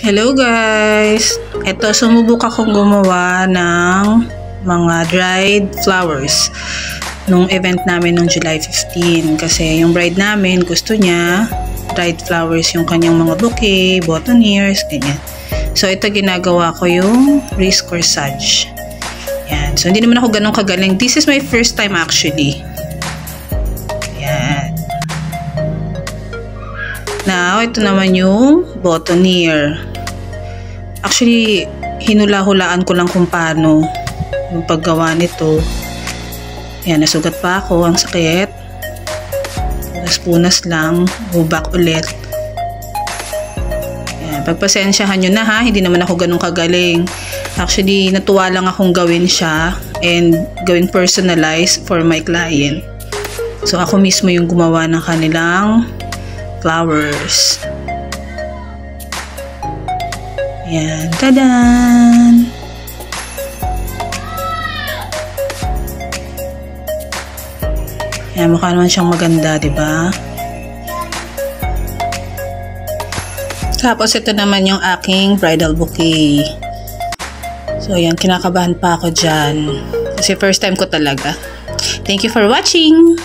Hello guys! Ito, sumubok akong gumawa ng mga dried flowers nung event namin nung July 15 kasi yung bride namin gusto niya dried flowers yung kanyang mga bouquet, boutonnieres, ganyan. So ito ginagawa ko yung wreath corsage. Yan. So hindi naman ako ganun kagaling. This is my first time actually. Yan. Now, ito naman yung boutonniere. Actually, hinula-hulaan ko lang kung paano yung paggawa nito. Yan, nasugat pa ako. Ang sakit. Punas-punas lang. Hubak ulit. Yan, pagpasensyahan nyo na ha. Hindi naman ako ganun kagaling. Actually, natuwa lang akong gawin siya and gawing personalized for my client. So, ako mismo yung gumawa ng kanilang flowers. Yan, tadan! Yan, mukha naman siyang maganda, diba? Tapos, ito naman yung aking bridal bouquet. So, yan, kinakabahan pa ako dyan. Kasi first time ko talaga. Thank you for watching!